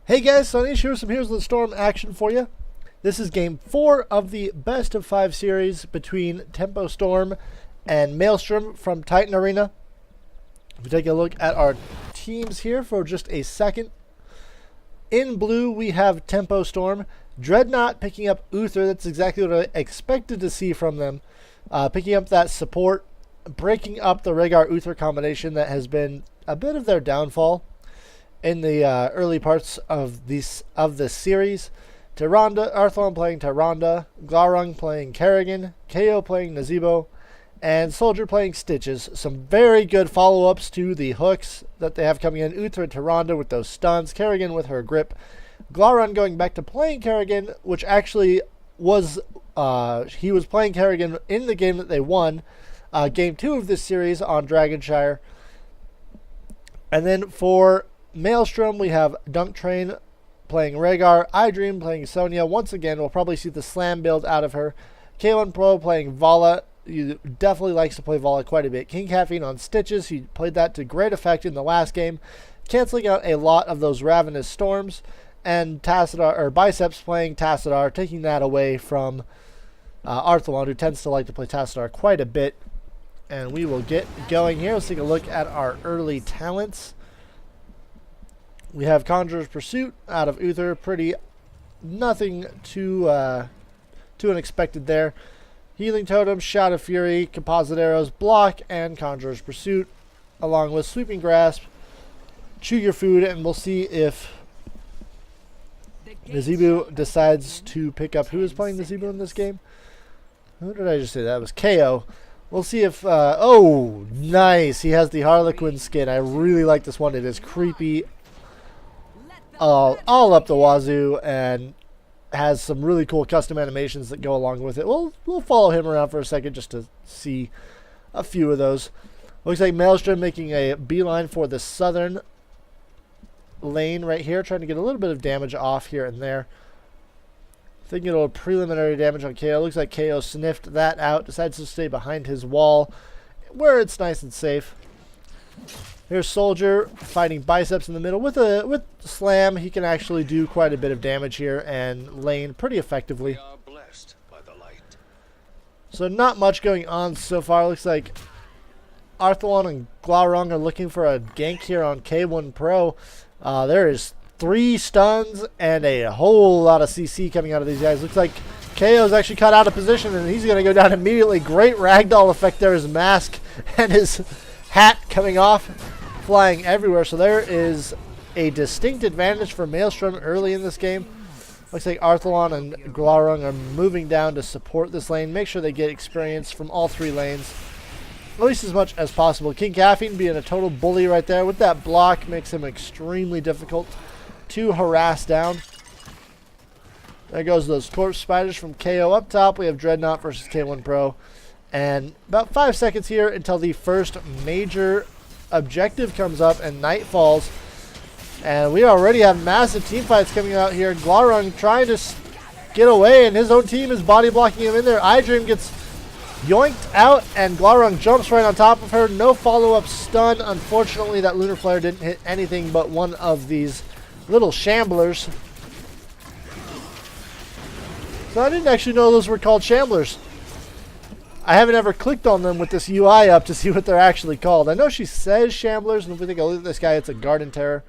Hey guys, Sunny here with some Heroes of the Storm action for you. This is game 4 of the best of 5 series between Tempo Storm and Maelstrom from Titan Arena. If we take a look at our teams here for just a second. In blue we have Tempo Storm. Dreadnought picking up Uther. That's exactly what I expected to see from them. Picking up that support, breaking up the Rhaegar Uther combination that has been a bit of their downfall in the early parts of this series. Arthlon playing Tyrande, Glaurung playing Kerrigan, KO playing Nazeebo, and Soldier playing Stitches. Some very good follow-ups to the hooks that they have coming in. Uther and Tyrande with those stuns, Kerrigan with her grip, Glaurung going back to playing Kerrigan, which actually was, he was playing Kerrigan in the game that they won, game 2 of this series on Dragonshire. And then for Maelstrom, we have Dunk Train playing Rhaegar, iDream playing Sonya. Once again, we'll probably see the slam build out of her. K1 Pro playing Vala. He definitely likes to play Vala quite a bit. King Caffeine on Stitches. He played that to great effect in the last game, canceling out a lot of those Ravenous Storms. And Biceps playing Tassadar, taking that away from Arthlon, who tends to like to play Tassadar quite a bit. And we will get going here. Let's take a look at our early talents. We have Conjurer's Pursuit out of Uther. Nothing too unexpected there. Healing Totem, Shout of Fury, Composite Arrows, Block, and Conjurer's Pursuit, along with Sweeping Grasp, Chew Your Food, and we'll see if Nazeebo decides to pick up. Who is playing Nazeebo in this game? Who did I just say? That was KO. We'll see if, oh, nice. He has the Harlequin skin. I really like this one. It is creepy all up the wazoo and has some really cool custom animations that go along with it. We'll follow him around for a second just to see a few of those. Looks like Maelstrom making a beeline for the southern lane right here, trying to get a little bit of damage off here and there. Thinking a little preliminary damage on KO. Looks like KO sniffed that out, decides to stay behind his wall where it's nice and safe. Here's Soldier fighting Biceps in the middle. With Slam, he can actually do quite a bit of damage here and lane pretty effectively. So not much going on so far. Looks like Arthlon and Glaurung are looking for a gank here on K1 Pro. There is 3 stuns and a whole lot of CC coming out of these guys. Looks like KO's actually cut out of position and he's going to go down immediately. Great ragdoll effect there. His mask and his hat coming off, flying everywhere. So there is a distinct advantage for Maelstrom early in this game. Looks like Arthlon and Glaurung are moving down to support this lane. Make sure they get experience from all 3 lanes, at least as much as possible. King Caffeine being a total bully right there. With that block, makes him extremely difficult to harass down. There goes those Corpse Spiders from KO. Up top, we have Dreadnought versus K1 Pro. And about 5 seconds here until the first major objective comes up and night falls. And we already have massive team fights coming out here. Glaurung trying to get away, and his own team is body blocking him in there. iDream gets yoinked out, and Glaurung jumps right on top of her. No follow-up stun. Unfortunately, that Lunar Flare didn't hit anything but one of these little shamblers. So I didn't actually know those were called shamblers. I haven't ever clicked on them with this UI up to see what they're actually called. I know she says shamblers, and if we take a look at this guy, it's a Garden Terror.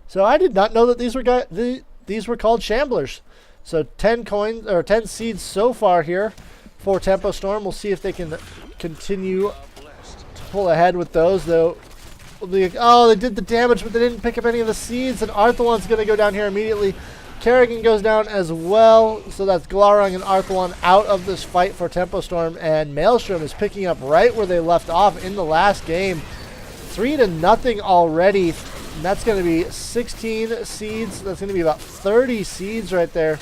So I did not know that these were called shamblers. So 10 coins or 10 seeds so far here for Tempo Storm. We'll see if they can continue to pull ahead with those, though. Oh, they did the damage, but they didn't pick up any of the seeds, and Arthlon's going to go down here immediately. Kerrigan goes down as well, so that's Glaurung and Arthlon out of this fight for Tempo Storm, and Maelstrom is picking up right where they left off in the last game. 3-0 already, and that's going to be 16 seeds. That's going to be about 30 seeds right there.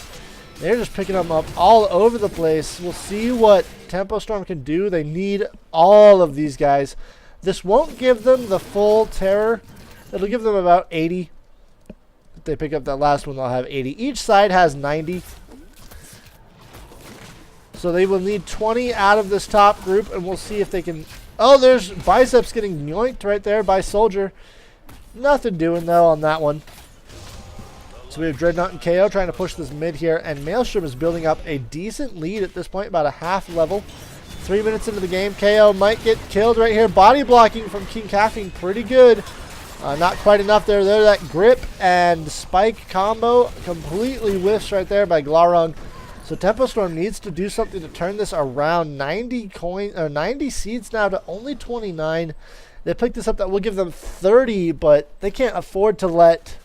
They're just picking them up all over the place. We'll see what Tempo Storm can do. They need all of these guys. This won't give them the full terror. It'll give them about 80. If they pick up that last one, they'll have 80. Each side has 90. So they will need 20 out of this top group, and we'll see if they can... Oh, there's Biceps getting yoinked right there by Soldier. Nothing doing, though, on that one. So we have Dreadnought and KO trying to push this mid here, and Maelstrom is building up a decent lead at this point, about a half level. 3 minutes into the game, KO might get killed right here. Body blocking from King Caffeine, pretty good. Not quite enough there. That grip and spike combo completely whiffs right there by Glarung. So Tempo Storm needs to do something to turn this around. 90 seeds now to only 29. They picked this up, that will give them 30, but they can't afford to let.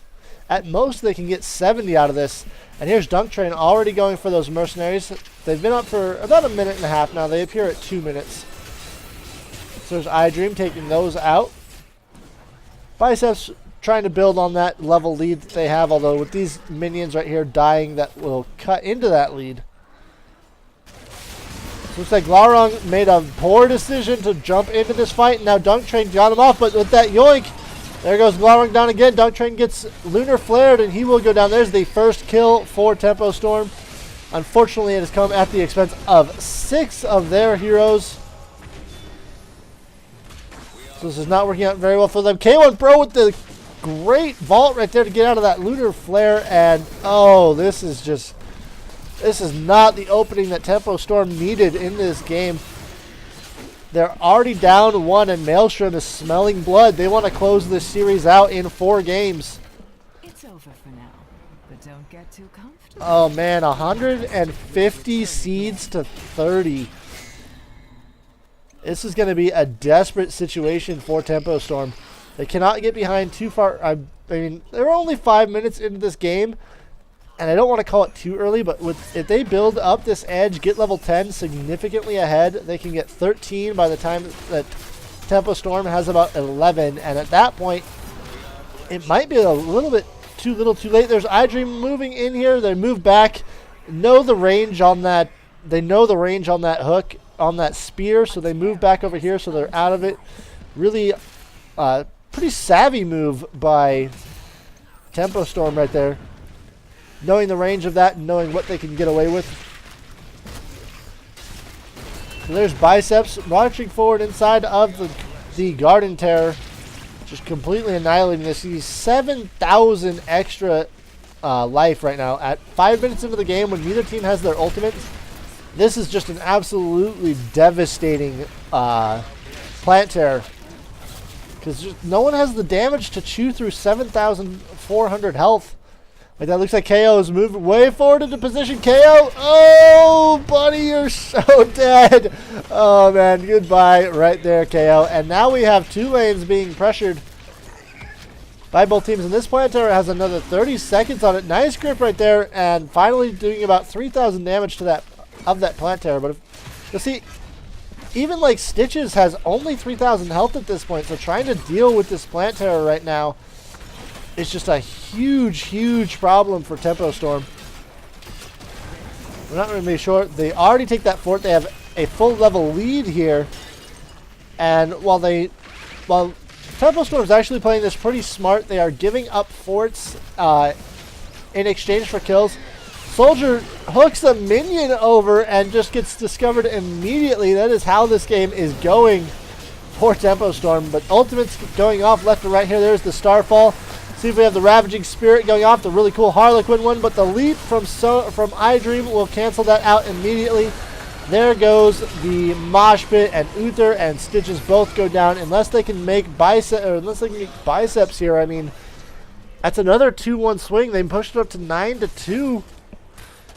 At most, they can get 70 out of this. And here's Dunk Train already going for those mercenaries. They've been up for about a minute and a half now. They appear at 2 minutes. So there's iDream taking those out. Biceps trying to build on that level lead that they have, although with these minions right here dying, that will cut into that lead. So looks like Glarung made a poor decision to jump into this fight, and now Dunk Train got him off, but with that yoink, there goes Glarung down again. Dunk Train gets lunar flared, and he will go down. There's the first kill for Tempo Storm. Unfortunately, it has come at the expense of 6 of their heroes. So this is not working out very well for them. K1 Bro with the great vault right there to get out of that lunar flare, and oh, this is not the opening that Tempo Storm needed in this game. They're already down 1, and Maelstrom is smelling blood. They want to close this series out in 4 games. It's over for now, but don't get too comfortable. Oh man, 150 seeds to 30. This is going to be a desperate situation for Tempo Storm. They cannot get behind too far. I mean, they're only 5 minutes into this game, and I don't want to call it too early, but if they build up this edge, get level 10 significantly ahead, they can get 13 by the time that Tempo Storm has about 11, and at that point, it might be a little bit too little too late. There's iDream moving in here. They move back, know the range on that. They know the range on that hook, on that spear, so they move back over here, so they're out of it. Really pretty savvy move by Tempo Storm right there, knowing the range of that and knowing what they can get away with. So there's Biceps marching forward inside of the Garden Terror, just completely annihilating this. He's 7,000 extra life right now at 5 minutes into the game when neither team has their ultimates. This is just an absolutely devastating plant terror, because no one has the damage to chew through 7,400 health. Like that looks like KO is moving way forward into position. KO, oh buddy, you're so dead. Oh man, goodbye right there, KO. And now we have 2 lanes being pressured by both teams, and this plant terror has another 30 seconds on it. Nice grip right there, and finally doing about 3,000 damage to that plant terror. But you'll see, even like Stitches has only 3,000 health at this point, so trying to deal with this plant terror right now is just a huge problem for Tempo Storm. We're not going to be sure. They already take that fort. They have a full level lead here, and while Tempo Storm is actually playing this pretty smart, they are giving up forts in exchange for kills. Soldier hooks a minion over and just gets discovered immediately. That is how this game is going for Tempo Storm. But ultimates going off left to right here. There's the Starfall. See if we have the Ravaging Spirit going off, the really cool Harlequin one. But the leap from iDream will cancel that out immediately. There goes the Mosh Pit, and Uther and Stitches both go down unless they can make biceps here. I mean, that's another 2-1 swing. They pushed it up to 9-2.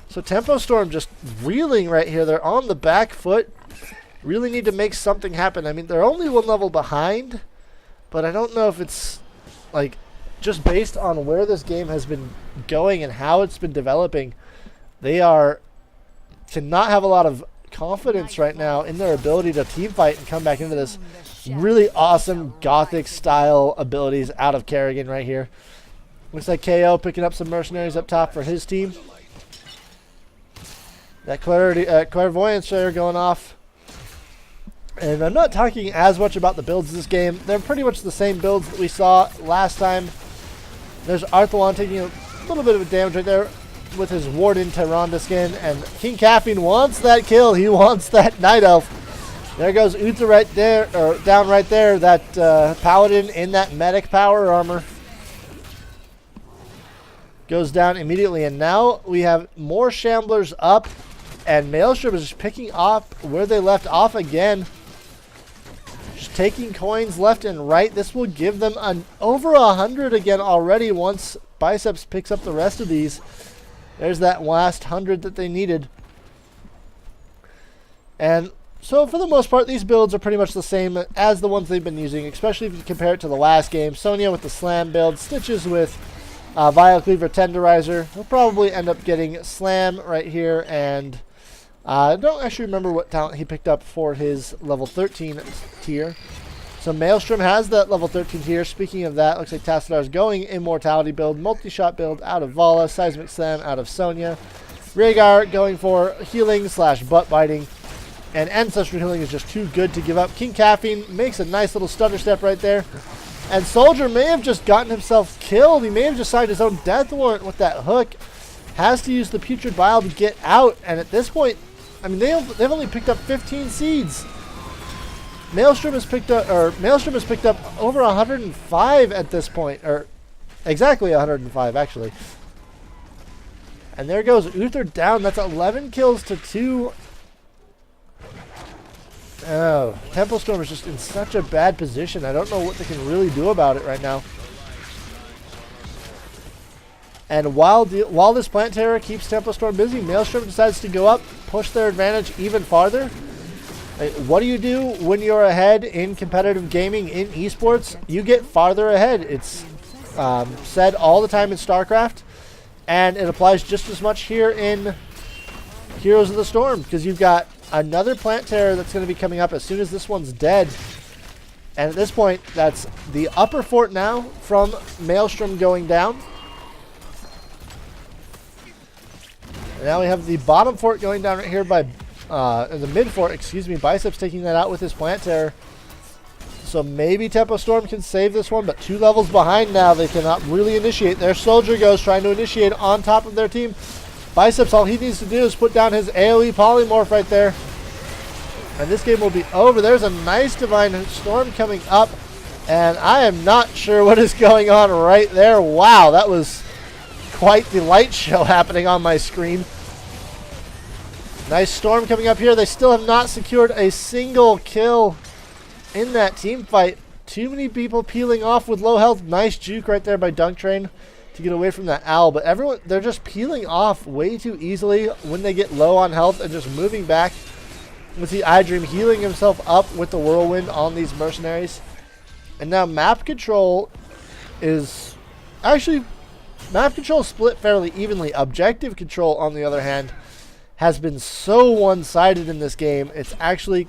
So Tempo Storm just reeling right here. They're on the back foot. Really need to make something happen. I mean, they're only 1 level behind, but I don't know if it's like just based on where this game has been going and how it's been developing. They cannot have a lot of confidence right now in their ability to team fight and come back into this really awesome Gothic style abilities out of Kerrigan right here. Looks like KO picking up some mercenaries up top for his team. That clairvoyance there going off. And I'm not talking as much about the builds of this game. They're pretty much the same builds that we saw last time. There's Arthalon taking a little bit of damage right there with his Warden Tyrande skin. And King Caffeine wants that kill. He wants that Night Elf. There goes Uther right there, or down right there, that Paladin in that medic power armor. Goes down immediately, and now we have more Shamblers up, and Maelstrom is just picking up where they left off again. Just taking coins left and right. This will give them over 100 again already once Biceps picks up the rest of these. There's that last 100 that they needed. And so for the most part, these builds are pretty much the same as the ones they've been using, especially if you compare it to the last game. Sonya with the Slam build, Stitches with Vile Cleaver Tenderizer. He'll probably end up getting Slam right here, and I don't actually remember what talent he picked up for his level 13 tier. So Maelstrom has that level 13 tier. Speaking of that, looks like Tassidar's going Immortality build, Multi-Shot build out of Vala, Seismic Slam out of Sonya. Rhaegar going for healing / butt biting. And Ancestral Healing is just too good to give up. King Caffeine makes a nice little stutter step right there. And Soldier may have just gotten himself killed. He may have just signed his own death warrant with that hook. Has to use the Putrid Bile to get out. And at this point, I mean, they've only picked up 15 seeds. Maelstrom has picked up over 105 at this point, or exactly 105 actually. And there goes Uther down. That's 11 kills to 2. Oh, Tempo Storm is just in such a bad position. I don't know what they can really do about it right now. And while this Plant Terror keeps Tempo Storm busy, Maelstrom decides to go up, push their advantage even farther. What do you do when you're ahead in competitive gaming in esports? You get farther ahead. It's said all the time in StarCraft, and it applies just as much here in Heroes of the Storm, because you've got another Plant Terror that's going to be coming up as soon as this one's dead. And at this point, that's the upper fort now from Maelstrom going down. And now we have the bottom fort going down right here by, the mid fort, excuse me, Biceps taking that out with his Plant Terror. So maybe Tempo Storm can save this one, but 2 levels behind now. They cannot really initiate. Their Soldier goes trying to initiate on top of their team. Biceps, all he needs to do is put down his AoE Polymorph right there. And this game will be over. There's a nice Divine Storm coming up. And I am not sure what is going on right there. Wow, that was quite the light show happening on my screen. Nice Storm coming up here. They still have not secured a single kill in that team fight. Too many people peeling off with low health. Nice juke right there by Dunk Train to get away from that owl, but everyone, they're just peeling off way too easily when they get low on health and just moving back. We see iDream healing himself up with the Whirlwind on these mercenaries. And now map control is actually, map control split fairly evenly. Objective control, on the other hand, has been so one-sided in this game. It's actually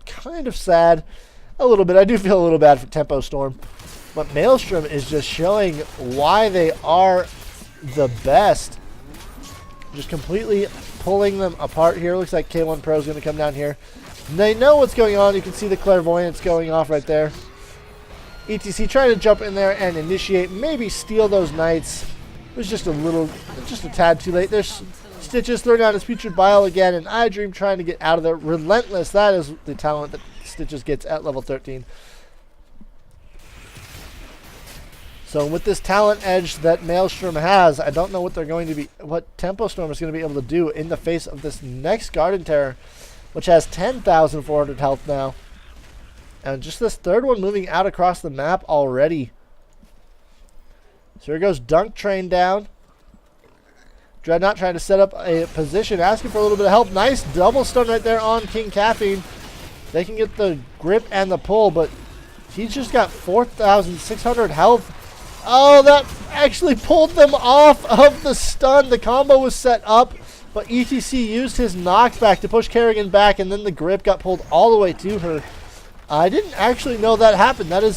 kind of sad. A little bit. I do feel a little bad for Tempo Storm. But Maelstrom is just showing why they are the best. Just completely pulling them apart here. Looks like K1 Pro is going to come down here. And they know what's going on. You can see the Clairvoyance going off right there. ETC trying to jump in there and initiate, maybe steal those Knights. It was just a tad too late. There's Stitches throwing down his Putrid Bile again, and iDream trying to get out of there. Relentless. That is the talent that Stitches gets at level 13. So with this talent edge that Maelstrom has, I don't know what they're going to be, what Tempo Storm is going to be able to do in the face of this next Garden Terror, which has 10,400 health now. And just this third one moving out across the map already. So here goes Dunk Train down. Dreadnought trying to set up a position, asking for a little bit of help. Nice double stun right there on King Caffeine. They can get the grip and the pull, but he's just got 4,600 health. Oh, that actually pulled them off of the stun. The combo was set up, but ETC used his knockback to push Kerrigan back, and then the grip got pulled all the way to her. I didn't actually know that happened. That is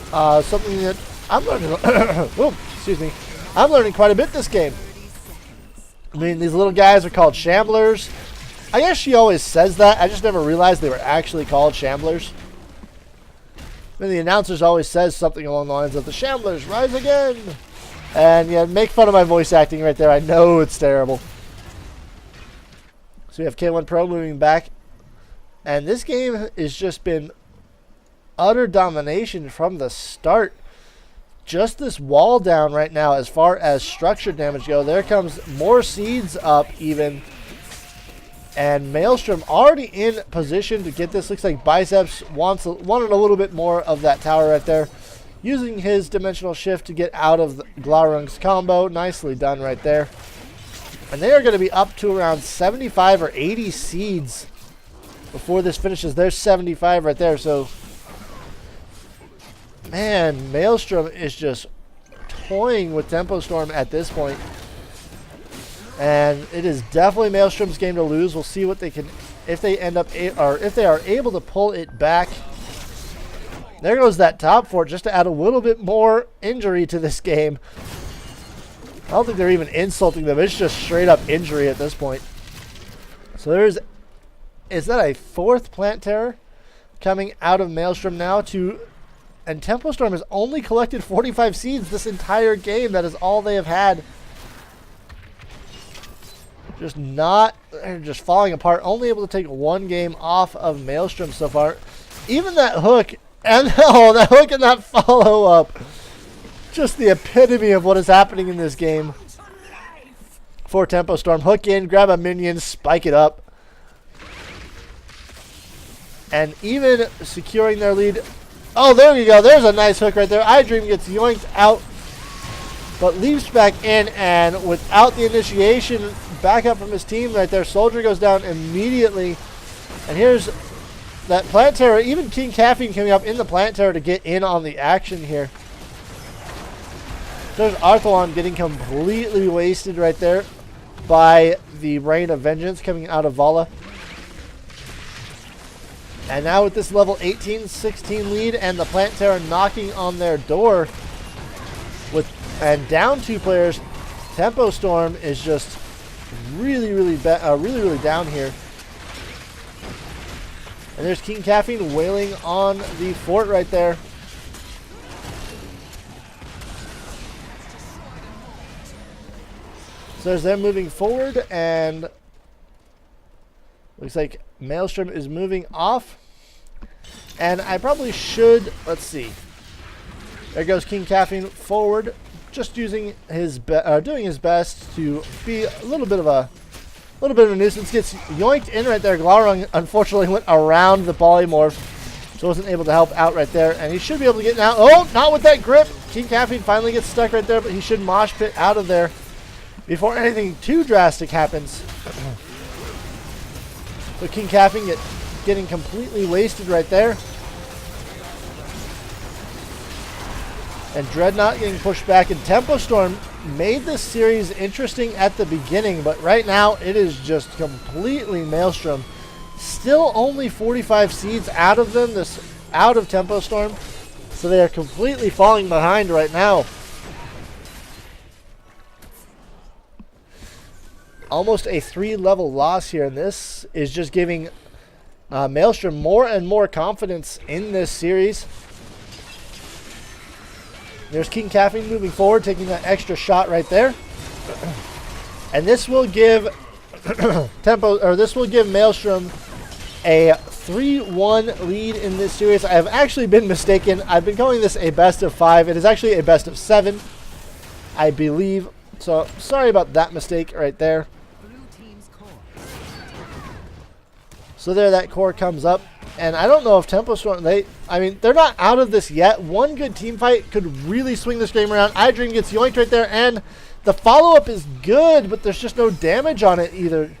something that I'm learning. Oh, excuse me. I'm learning quite a bit this game. I mean, these little guys are called Shamblers. I guess she always says that. I just never realized they were actually called Shamblers. I mean, the announcers always says something along the lines of the Shamblers rise again. And yeah, make fun of my voice acting right there. I know it's terrible. So we have K1 Pro moving back And this game has just been utter domination from the start. Just this wall down right now as far as structure damage go. There comes more seeds up even. And Maelstrom already in position to get this. Looks like Biceps wanted a little bit more of that tower right there. Using his dimensional shift to get out of Glaurung's combo. Nicely done right there. And they are going to be up to around 75 or 80 seeds before this finishes. There's 75 right there. So, man, Maelstrom is just toying with Tempo Storm at this point. And it is definitely Maelstrom's game to lose. We'll see what they can, if they end up, or if they are able to pull it back. There goes that top fort just to add a little bit more injury to this game. I don't think they're even insulting them. It's just straight up injury at this point. So there's, is that a fourth plant terror coming out of Maelstrom now to, and Tempo Storm has only collected 45 seeds this entire game. That is all they have had. Just falling apart. Only able to take one game off of Maelstrom so far. Even that hook, and that hook and that follow up. Just the epitome of what is happening in this game for Tempo Storm. Hook in, grab a minion, spike it up. And even securing their lead. Oh, there you go. There's a nice hook right there. iDream gets yoinked out, but leaps back in, and without the initiation back up from his team right there, Soldier goes down immediately. And here's that plant terror. Even King Caffeine coming up in the plant terror to get in on the action here. There's Arthelon getting completely wasted right there by the Rain of Vengeance coming out of Vala. And now with this level 18-16 lead and the plant terror knocking on their door and down 2 players, Tempo Storm is just really down here. And there's King Caffeine wailing on the fort right there. So as they're moving forward, and looks like Maelstrom is moving off. And I probably should, let's see. There goes King Caffeine forward, just using his doing his best to be a little bit of a nuisance. Gets yoinked in right there. Glaurung unfortunately went around the polymorph, so wasn't able to help out right there. And he should be able to get now. Oh, not with that grip. King Caffeine finally gets stuck right there, but he should mosh pit out of there before anything too drastic happens. So King Caffeine getting completely wasted right there. And Dreadnought getting pushed back. And Tempo Storm made this series interesting at the beginning, but right now it is just completely Maelstrom. Still only 45 seeds out of them, out of Tempo Storm. So they are completely falling behind right now. Almost a 3-level loss here, and this is just giving Maelstrom more and more confidence in this series. There's King Caffeine moving forward, taking that extra shot right there. And this will give Maelstrom a 3-1 lead in this series. I have actually been mistaken. I've been calling this a best of 5. It is actually a best of 7, I believe. So sorry about that mistake right there. So there that core comes up. And I don't know if Tempo Storm, they're not out of this yet. One good team fight could really swing this game around. iDream gets yoinked right there, and the follow-up is good, but there's just no damage on it either.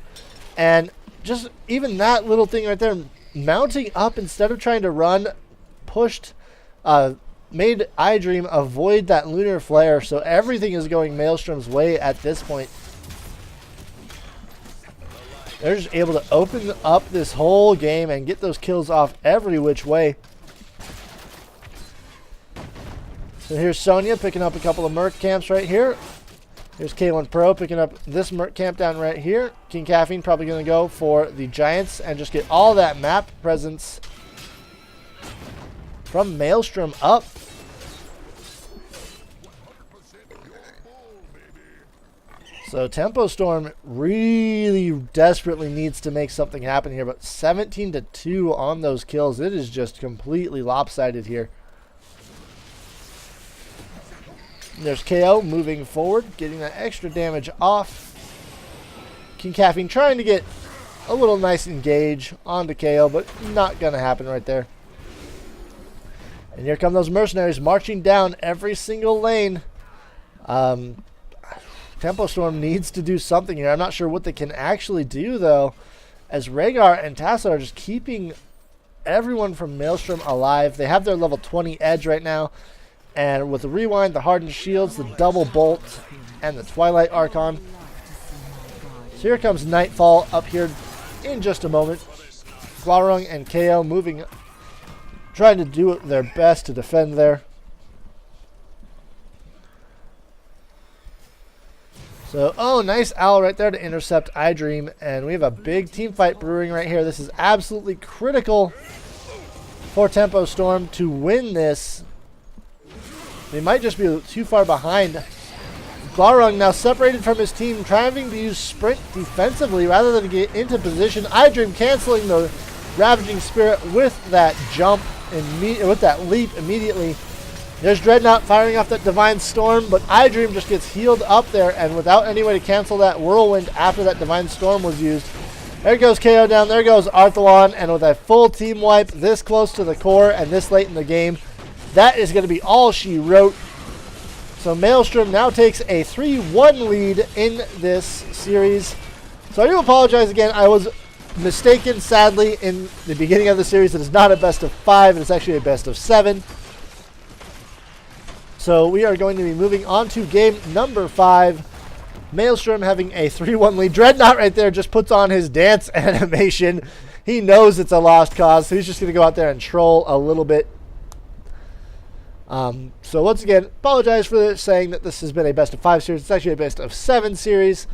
And just even that little thing right there, mounting up instead of trying to run, made iDream avoid that lunar flare, so everything is going Maelstrom's way at this point. They're just able to open up this whole game and get those kills off every which way. So here's Sonya picking up a couple of Merc camps right here. Here's K1 Pro picking up this Merc camp down right here. King Caffeine probably going to go for the Giants and just get all that map presence from Maelstrom up. So Tempo Storm really desperately needs to make something happen here, but 17-2 on those kills. It is just completely lopsided here. There's KO moving forward, getting that extra damage off. King Caffeine trying to get a little nice engage onto KO, but not going to happen right there. And here come those mercenaries marching down every single lane. Tempo Storm needs to do something here. I'm not sure what they can actually do, though, as Rhaegar and Tassa are just keeping everyone from Maelstrom alive. They have their level 20 edge right now, and with the Rewind, the Hardened Shields, the Double Bolt, and the Twilight Archon. So here comes Nightfall up here in just a moment. Glaurung and KO moving, trying to do their best to defend there. So, oh, nice owl right there to intercept iDream. And we have a big team fight brewing right here. This is absolutely critical for Tempo Storm to win this. They might just be too far behind. Glaurung now separated from his team, trying to use sprint defensively rather than get into position. iDream canceling the Ravaging Spirit with that jump, with that leap immediately. There's Dreadnought firing off that Divine Storm, but iDream just gets healed up there, and without any way to cancel that Whirlwind after that Divine Storm was used. There goes KO down, there goes Arthalon, and with a full team wipe this close to the core and this late in the game, that is going to be all she wrote. So Maelstrom now takes a 3-1 lead in this series. So I do apologize again. I was mistaken, sadly, in the beginning of the series. It is not a best of 5. It is actually a best of 7. So we are going to be moving on to game number 5. Maelstrom having a 3-1 lead. Dreadnought right there just puts on his dance animation. He knows it's a lost cause, so he's just going to go out there and troll a little bit. So once again, apologize for saying that this has been a best of 5 series. It's actually a best of 7 series.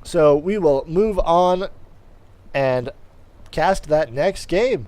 So we will move on and cast that next game.